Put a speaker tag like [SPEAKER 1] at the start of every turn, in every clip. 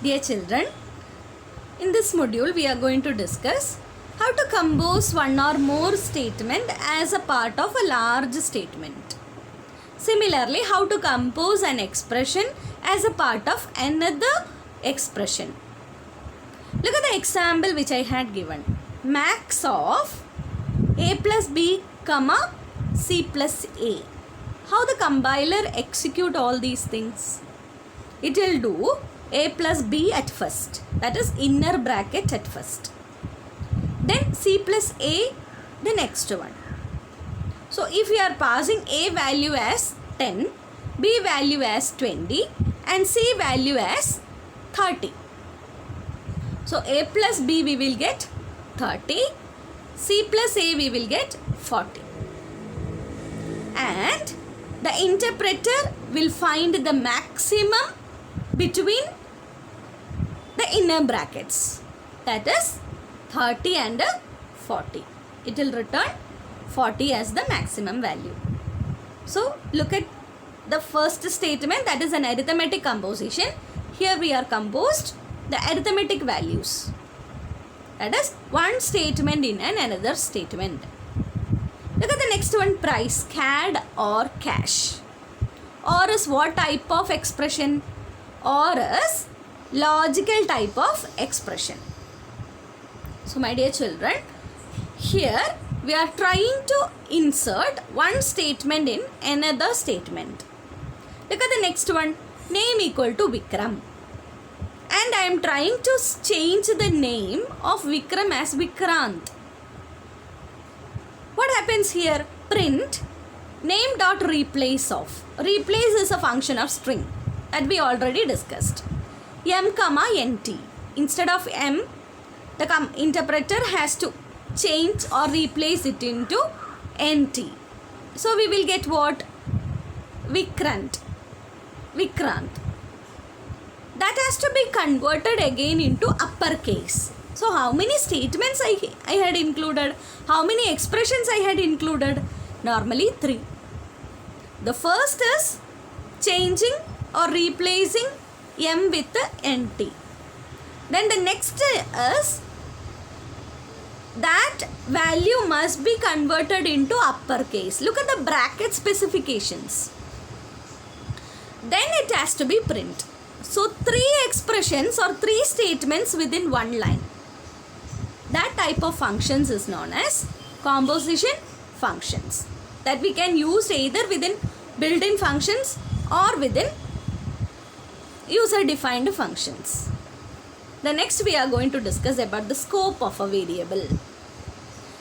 [SPEAKER 1] Dear children, in this module we are going to discuss how to compose one or more statement as a part of a large statement. Similarly, how to compose an expression as a part of another expression. Look at the example which I had given. Max of a plus b comma c plus a. How the compiler execute all these things? It will do a plus b at first, that is inner bracket at first, then c plus a the next one. So if we are passing a value as 10, b value as 20 and c value as 30. So a plus b we will get 30, c plus a we will get 40, and the interpreter will find the maximum between the inner brackets, that is 30 and 40. It will return 40 as the maximum value. So look at the first statement, that is an arithmetic composition. Here we are composed the arithmetic values, that is one statement in another statement. Look at the next one, price, CAD or cash. Or is what type of expression? Or is logical type of expression. So my dear children, here we are trying to insert one statement in another statement. Look at the next one, name equal to Vikram. And I am trying to change the name of Vikram as Vikrant. What happens here? Print name dot replace of. Replace is a function of string that we already discussed. M comma nt. Instead of m, the interpreter has to change or replace it into nt. So we will get what? Vikrant. Vikrant. That has to be converted again into uppercase. So how many statements I had included? How many expressions I had included? Normally 3. The first is changing or replacing m with nt. Then the next is that value must be converted into uppercase. Look at the bracket specifications. Then it has to be print. So 3 expressions or 3 statements within one line. That type of functions is known as composition functions, that we can use either within built-in functions or within user-defined functions. The next we are going to discuss about the scope of a variable.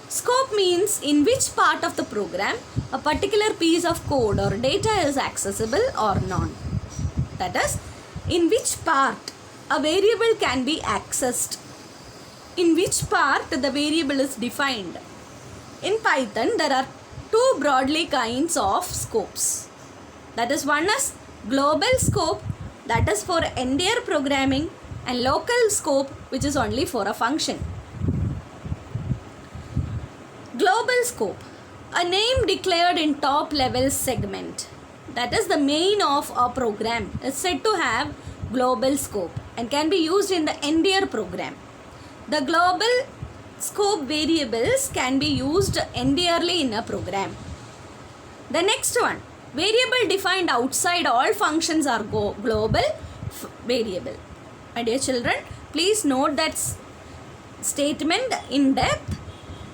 [SPEAKER 1] Scope means in which part of the program a particular piece of code or data is accessible or not. That is, in which part a variable can be accessed, in which part the variable is defined. In Python there are 2 broadly kinds of scopes. That is, one is global scope, that is for entire programming, and local scope, which is only for a function. Global scope, a name declared in top level segment, that is the main of a program, is said to have global scope and can be used in the entire program. The global scope variables can be used entirely in a program. The next one, variable defined outside all functions are global variable. My dear children, please note that statement in depth.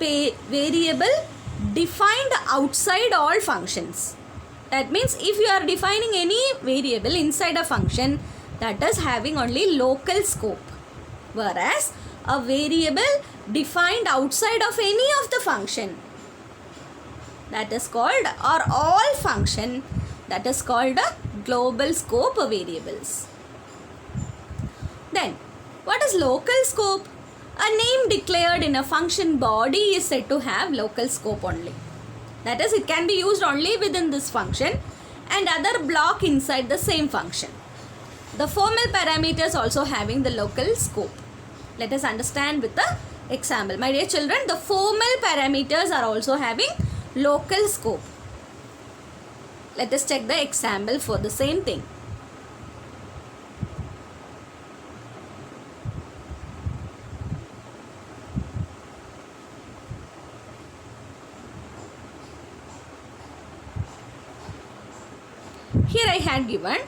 [SPEAKER 1] Variable defined outside all functions. That means if you are defining any variable inside a function, that is having only local scope, whereas a variable defined outside of any of the function, that is called, or all function, that is called a global scope variables. Then what is local scope? A name declared in a function body is said to have local scope only. That is, it can be used only within this function and other block inside the same function. The formal parameters also having the local scope. Let us understand with the example. My dear children, the formal parameters are also having local scope. Let us check the example for the same thing. Here I had given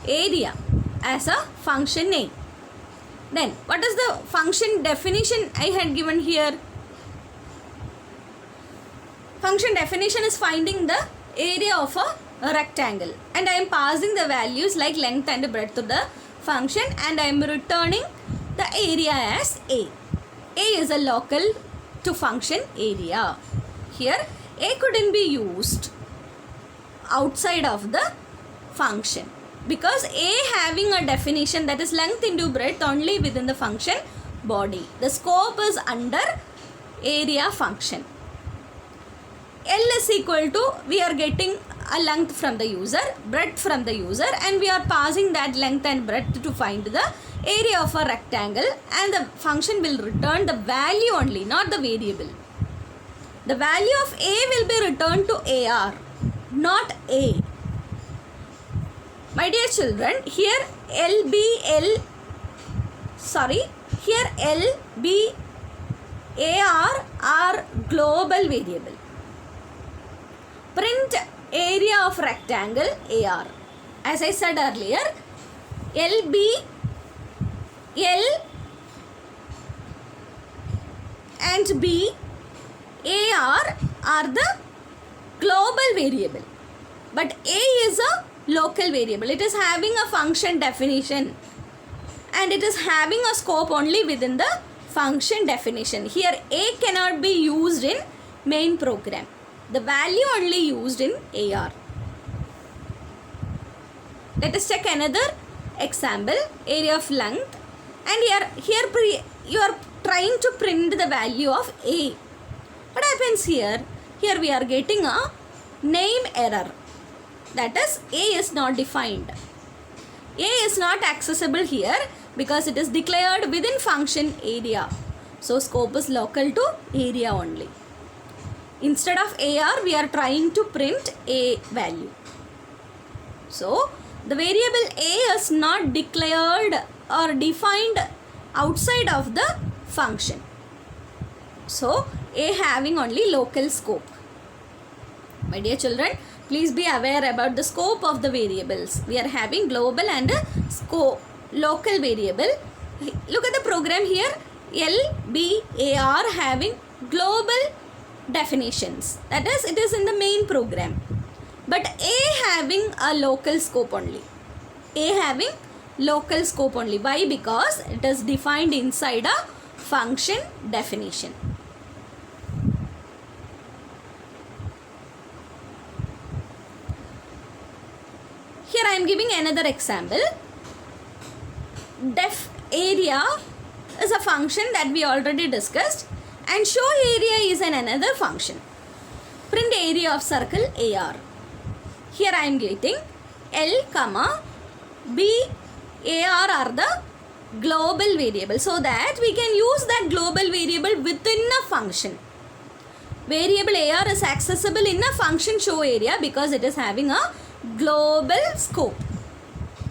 [SPEAKER 1] area as a function name. Then what is the function definition I had given here? Function definition is finding the area of a rectangle, and I am passing the values like length and breadth to the function, and I am returning the area as A. A is a local to function area. Here A couldn't be used outside of the function because A having a definition that is length into breadth only within the function body. The scope is under area function. L is equal to, we are getting a length from the user, breadth from the user, and we are passing that length and breadth to find the area of a rectangle, and the function will return the value only, not the variable. The value of A will be returned to AR, not A. My dear children, here here LB, AR are global variable. Print area of rectangle AR. As I said earlier, LB, L and B, AR are the global variable, but A is a local variable. It is having a function definition and it is having a scope only within the function definition. Here A cannot be used in main program. The value only used in AR. Let us check another example, area of length, and here you are trying to print the value of A. What happens here? Here we are getting a name error. That is, A is not defined. A is not accessible here because it is declared within function area. So scope is local to area only. Instead of AR, we are trying to print A value. So the variable A is not declared or defined outside of the function. So A having only local scope. My dear children, please be aware about the scope of the variables. We are having global and scope, local variable. Look at the program here. L, B, A are having global definitions. That is, it is in the main program. But A having a local scope only. A having local scope only. Why? Because it is defined inside a function definition. Here I am giving another example. Def area is a function that we already discussed, and show area is another function. Print area of circle AR. Here I am getting L, B, AR are the global variable, so that we can use that global variable within a function. Variable AR is accessible in a function show area because it is having a global scope.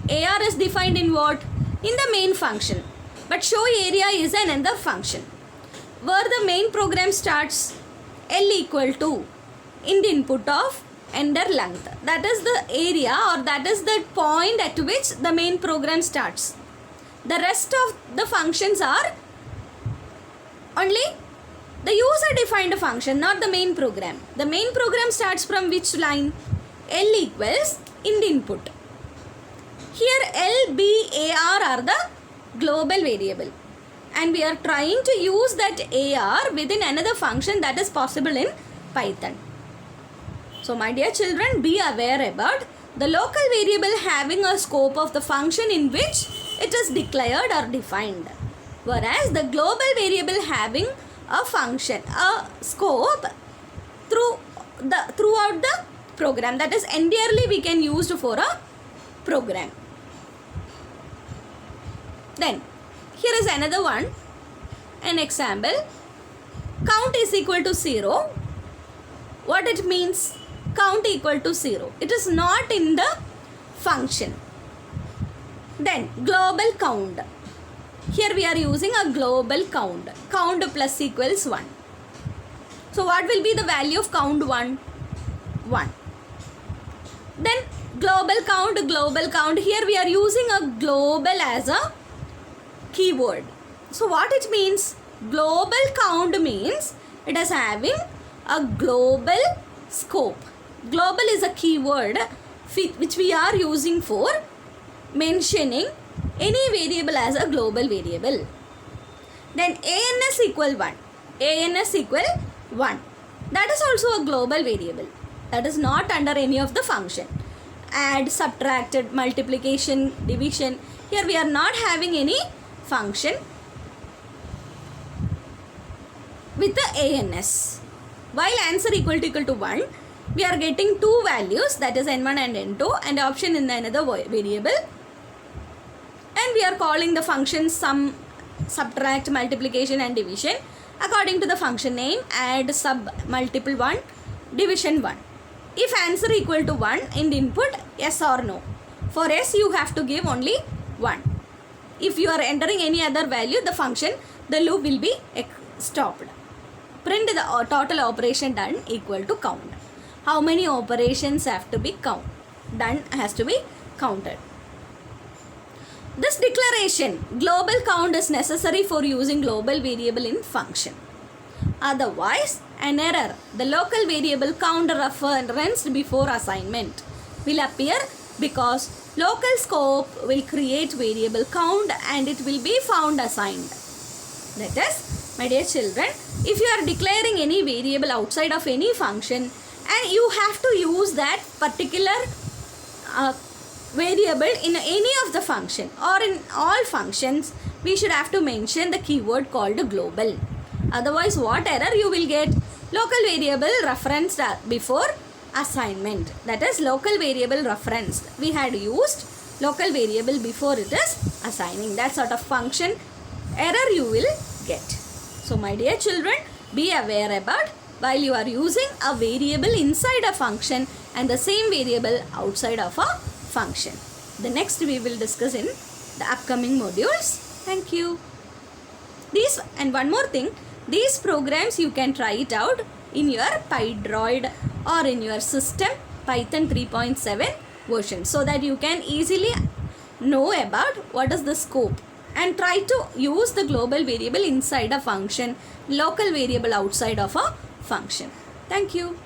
[SPEAKER 1] AR is defined in what? In the main function. But show area is another function. Where the main program starts, L equal to in the input of enter length. That is the area, or that is the point at which the main program starts. The rest of the functions are only the user defined function, not the main program. The main program starts from which line? L equals in the input. Here L, B, AR are the global variable, and we are trying to use that AR within another function that is possible in Python. So my dear children, be aware about the local variable having a scope of the function in which it is declared or defined, whereas the global variable having a function, a scope throughout the program, that is entirely we can use for a program. Then here is another one, an example. Count is equal to 0. What it means? Count equal to 0. It is not in the function. Then global count. Here we are using a global count. Count plus equals 1. So what will be the value of count 1? 1. Then Global count. Here we are using a global as a keyword. So what it means? Global count means it is having a global scope. Global is a keyword which we are using for mentioning any variable as a global variable. Then ANS equal 1. ANS equal 1. That is also a global variable. That is not under any of the function. Add, subtracted, multiplication, division. Here we are not having any function with the ANS. While answer equal to 1, we are getting two values, that is n1 and n2, and option in the another variable. And we are calling the function sum, subtract, multiplication and division according to the function name. Add, sub, multiple 1, division 1. If answer equal to 1 in the input, yes or no. For yes, you have to give only 1. If you are entering any other value, the function, the loop will be stopped. Print the total operation done equal to count. How many operations have to be done has to be counted. This declaration, global count, is necessary for using global variable in function. Otherwise, an error, the local variable count referenced before assignment, will appear because local scope will create variable count and it will be found assigned. That is, my dear children, if you are declaring any variable outside of any function and you have to use that particular variable in any of the function or in all functions, we should have to mention the keyword called global. Otherwise, what error you will get? Local variable referenced before assignment. That is, local variable referenced. We had used local variable before it is assigning. That sort of function error you will get. So, my dear children, be aware about while you are using a variable inside a function and the same variable outside of a function. The next we will discuss in the upcoming modules. Thank you. And one more thing, these programs you can try it out in your PyDroid or in your system Python 3.7 version so that you can easily know about what is the scope and try to use the global variable inside a function, local variable outside of a function. Thank you.